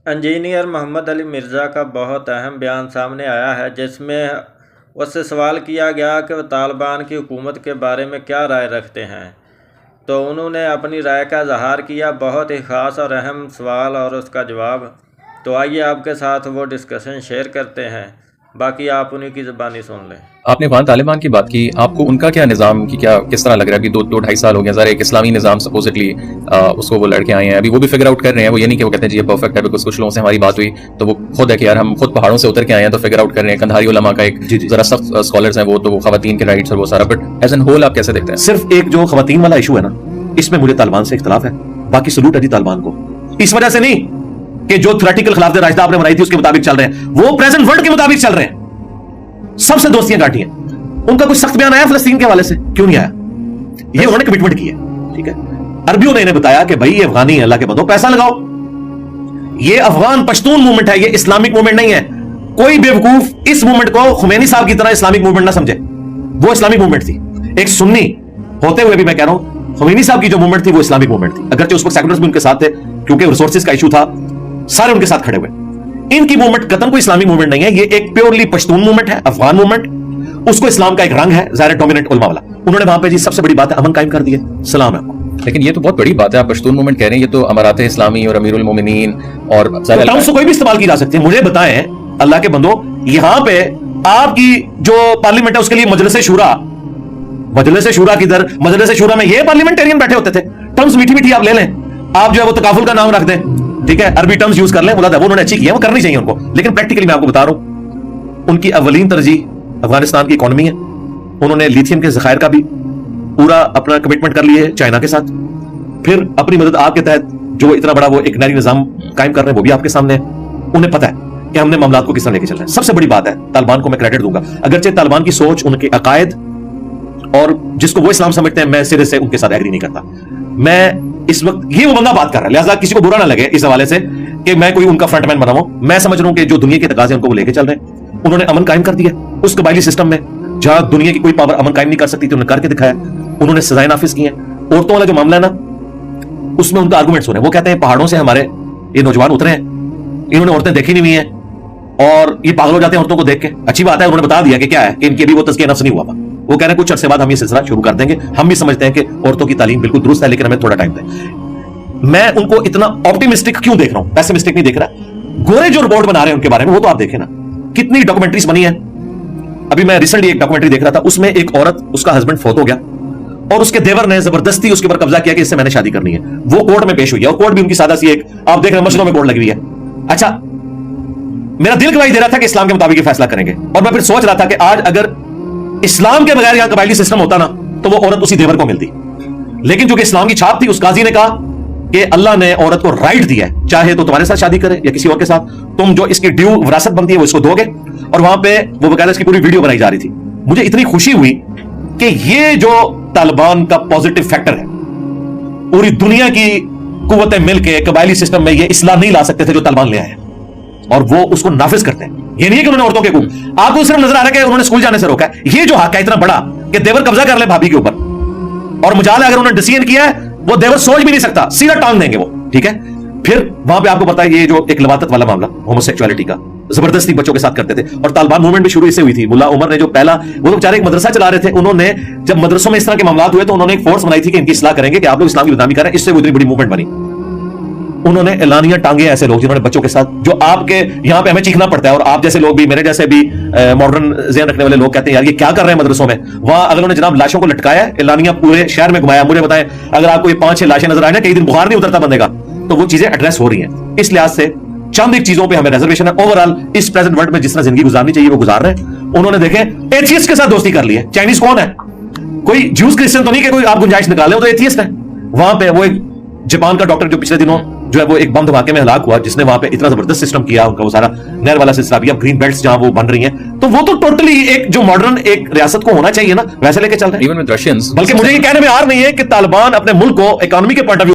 Engineer Mohammad Ali Mirza का बहुत अहम बयान सामने आया है, जिसमें उससे सवाल किया गया कि वह तालिबान की हुकूमत के बारे में क्या राय रखते हैं। तो उन्होंने अपनी राय का इज़हार किया। बहुत ही ख़ास और अहम सवाल और उसका जवाब। तो आइए आपके साथ वो डिस्कशन शेयर करते हैं, बाकी आप उन्हीं की ज़बानी सुन लें। आपने वहाँ तालिबान की बात की, आपको उनका क्या निज़ाम की क्या किस तरह लग रहा है? अभी दो ढाई साल हो गया, ज़रा एक इस्लामी निज़ाम सपोजिटली उसको वो लड़के आए हैं, अभी वो भी फिगर आउट कर रहे हैं। वो ये नहीं कि वो कहते हैं जी ये परफेक्ट है, बिकॉज कुछ लोगों से हमारी बात हुई तो वो खुद है कि यार हम खुद पहाड़ों से उतर के आए हैं तो फिगर आउट कर रहे हैं। कंधारी उलमा का एक जरा सख्त स्कॉलर्स हैं वो, तो वो खवातीन के राइट्स और वो सारा, बट एज एन होल आप कैसे देखते हैं? सिर्फ एक जो खवातीन वाला इशू है ना, इसमें मुझे तालिबान से इख्तिलाफ है, बाकी सलूट है जी तालिबान को। इस वजह से नहीं कि जो थ्योरेटिकल खिलाफत राइता आपने बनाई थी उसके मुताबिक चल रहे हैं, वो प्रेजेंट वर्ल्ड के मुताबिक चल रहे हैं। सबसे दोस्तियां काटी हैं। उनका कोई सख्त बयान आया फलस्तीन के हवाले से? क्यों नहीं आया? ये उन्होंने कमिटमेंट की है, ठीक है। अरबियों ने इन्हें बताया कि भाई ये अफगानी है, अल्लाह के बंदो पैसा लगाओ। ये अफगान पश्तून मूवमेंट है, ये इस्लामिक मूवमेंट नहीं है। कोई बेवकूफ इस मूवमेंट को खुमैनी साहब की तरह इस्लामिक मूवमेंट ना समझे। वो इस्लामिक मूवमेंट थी, एक सुन्नी होते हुए भी मैं कह रहा हूं खुमैनी साहब की जो मूवमेंट थी वो इस्लामिक मूवमेंट थी। अगरचे उस वक्त सेकुलर्स भी उनके साथ थे, क्योंकि रिसोर्सेज का इशू था, सारे उनके साथ खड़े हुए। इनकी मूवमेंट कतन कोई इस्लामिक मूवमेंट नहीं है, ये एक प्योरली पश्तून मूवमेंट है, अफगान मूवमेंट। उसको इस्लाम का एक रंग है, ज़ाहिर डोमिनेंट उलमा वाला। उन्होंने वहां पे जी सबसे बड़ी बात है अमन कायम कर दिया, सलाम है आपको। लेकिन ये तो बहुत बड़ी बात है, आप पश्तून मूवमेंट कह रहे हैं, ये तो अमारात इस्लामी और अमीरुल मोमिनीन और टर्म्स कोई भी इस्तेमाल की जा सकती है। मुझे बताएं अल्लाह के बंदो, यहां पे आपकी जो पार्लियामेंट है उसके लिए मजलिस शूरा किधर? मजलिस शूरा में ये पार्लियामेंटेरियन बैठे होते थे। टर्म्स मीठी मीठी आप ले लें, आप जो है वो तकाफुल का नाम रख दें, ठीक है, अरबी टर्म्स यूज कर लें, वो उन्होंने अच्छी की है, वो करनी चाहिए उनको। लेकिन प्रैक्टिकली मैं आपको बता रहा हूं, उनकी अवलीन तरजीह अफगानिस्तान की इकोनॉमी है। उन्होंने लिथियम के ज़खायर का भी पूरा अपना कमिटमेंट कर लिया है चाइना के साथ। फिर अपनी मदद आपके तहत जो इतना बड़ा वो एक नई निजाम कायम कर रहे हैं, वो भी आपके सामने है। उन्हें पता है कि हमने मामलात को किस तरह लेके चल रहे हैं। सबसे बड़ी बात है, तालिबान को मैं क्रेडिट दूंगा, अगरचे तालिबान की सोच, उनके अकायद और जिसको वो इस्लाम समझते हैं, मैं सिरे से उनके साथ एग्री नहीं करता। मैं इस वक्त ये वो बंदा बात कर रहा है, लिहाजा किसी को बुरा ना लगे इस हवाले से कि मैं कोई उनका फ्रंटमैन बना हूं। मैं समझ रहा हूं कि जो दुनिया के तकाजे उनको वो लेके चल रहे हैं। उन्होंने अमन कायम कर दिया उस कबायली सिस्टम में जहां दुनिया की कोई पावर अमन कायम नहीं कर सकती थी, उन्होंने करके दिखाया। उन्होंने सजाएं नाफिज की हैं। औरतों वाला जो मामला है ना, उसमें उनका आर्गूमेंट सुने। वो कहते हैं पहाड़ों से हमारे ये नौजवान उतरे हैं, इन्होंने औरतें देखी नहीं हुई हैं और ये पागल हो जाते हैं औरतों को देख के। अच्छी बात है, उन्होंने बता दिया कि क्या है कि इनकी अभी वो तज़किया नफ्स नहीं हुआ था। वो कह रहे हैं कुछ अरसे बाद हम ये सिलसिला शुरू कर देंगे। हम भी समझते हैं कि औरतों की तालीम बिल्कुल दुरुस्त है, लेकिन हमें थोड़ा टाइम दें। मैं उनको इतना ऑप्टिमिस्टिक क्यों देख रहा हूं, पेसिमिस्टिक नहीं देख रहा। गोरे जो रिपोर्ट बना रहे हैं उनके बारे में, वो तो आप देखें ना, कितनी डॉक्यूमेंट्रीज बनी है। अभी मैं रिसेंटली एक डॉक्यूमेंट्री देख रहा था, उसमें एक औरत, उसका हस्बैंड फौत हो गया और उसके देवर ने जबरदस्ती उसके ऊपर कब्जा किया कि इससे मैंने शादी करनी है। वो कोर्ट में पेश हुई है और कोर्ट भी उनकी सादा सी एक, आप देख रहे हैं मस्जिदों में बोर्ड लगी हुई है। अच्छा, मेरा दिल गवाही दे रहा था कि इस्लाम के मुताबिक ये फैसला करेंगे, और मैं फिर सोच रहा था कि आज अगर इस्लाम के बगैर यहां कबायली सिस्टम होता ना, तो वो औरत उसी देवर को मिलती। लेकिन जो कि इस्लाम की छाप थी, उस काजी ने कहा कि अल्लाह ने औरत को राइट दिया है, चाहे तो तुम्हारे साथ शादी करे या किसी और के साथ, तुम जो इसकी ड्यू विरासत बनती है वो इसको दोगे। और वहां पे वो बकायदा इसकी पूरी वीडियो बनाई जा रही थी। मुझे इतनी खुशी हुई कि ये जो तालिबान का पॉजिटिव फैक्टर है, पूरी दुनिया की कुव्वतें मिलकर कबायली सिस्टम में ये इस्लाह नहीं ला सकते थे जो तालिबान ले आए, और वो उसको नाफिज करते हैं। ये नहीं है कि उन्होंने औरतों के हकूक, आपको सिर्फ नजर आ रहा है कि उन्होंने स्कूल जाने से रोका है। ये जो हक है इतना बड़ा कि देवर कब्जा कर ले भाभी के ऊपर, और मुझाल अगर उन्होंने डिसीजन किया है, वो देवर सोच भी नहीं सकता, सीधा टांग देंगे वो, ठीक है। फिर वहां पे आपको पता है ये जो एक लवातत वाला मामला, होमोसेक्सुअलिटी का, जबरदस्ती बच्चों के साथ करते थे, और तालिबान मूवमेंट भी शुरू इससे हुई थी। मुल्ला उमर ने जो पहला, वो तो बेचारे एक मदरसा चला रहे थे, उन्होंने जब मदरसों में इस तरह के मामला हुए तो उन्होंने एक फोर्स बनाई थी कि इनकी इस्लाह करेंगे कि आप लोग इस्लाम की बदनामी कर रहे हैं। इससे वो इतनी बड़ी मूवमेंट बनी। उन्होंने एलानिया टांगे ऐसे लोग जिन्होंने बच्चों के साथ, जो आपके यहाँ पे हमें चीखना पड़ता है, और आप जैसे लोग भी, मेरे जैसे भी मॉडर्न ज़हन रखने वाले लोग कहते हैं यार ये क्या कर रहे हैं मदरसों में। वहां अगर उन्होंने जनाब लाशों को लटकाया, एलानिया पूरे शहर में घुमाया। मुझे बताएं, अगर आपको ये 5-6 लाशें नजर आए ना, कई दिन बुखार नहीं उतरता बंदे का, तो वो चीजें एड्रेस हो रही हैं। इस लिहाज से चंद एक चीजों पे हमें रिजर्वेशन है। ओवरऑल इस प्रेजेंट वर्ल्ड में जिस तरह जिंदगी गुजारनी चाहिए वो गुजार रहे हैं। उन्होंने देखे एथियस्ट के साथ दोस्ती कर ली है। चाइनीज कौन है? कोई ज्यूज क्रिश्चियन तो नहीं कि कोई आप गुंजाइश निकाले, वो तो एथियस्ट है। वहां पे वो एक जापान का डॉक्टर जो पिछले दिनों जो है वो एक बम धमाके में हलाक हुआ, जिसने वहां पे इतना जबरदस्त सिस्टम किया, उनका वो सारा नहर वाला सिलसिला भी, अब ग्रीन बेल्ट्स जहां वो बन रही हैं, तो वो तो टोटली एक जो मॉडर्न एक रियासत को होना चाहिए ना, वैसे लेके चल रहे हैं। इवन विद रशियंस, बल्कि मुझे ये कहने में आर नहीं है कि तालिबान अपने मुल्क को इकोनॉमी के पॉइंट ऑफ व्यू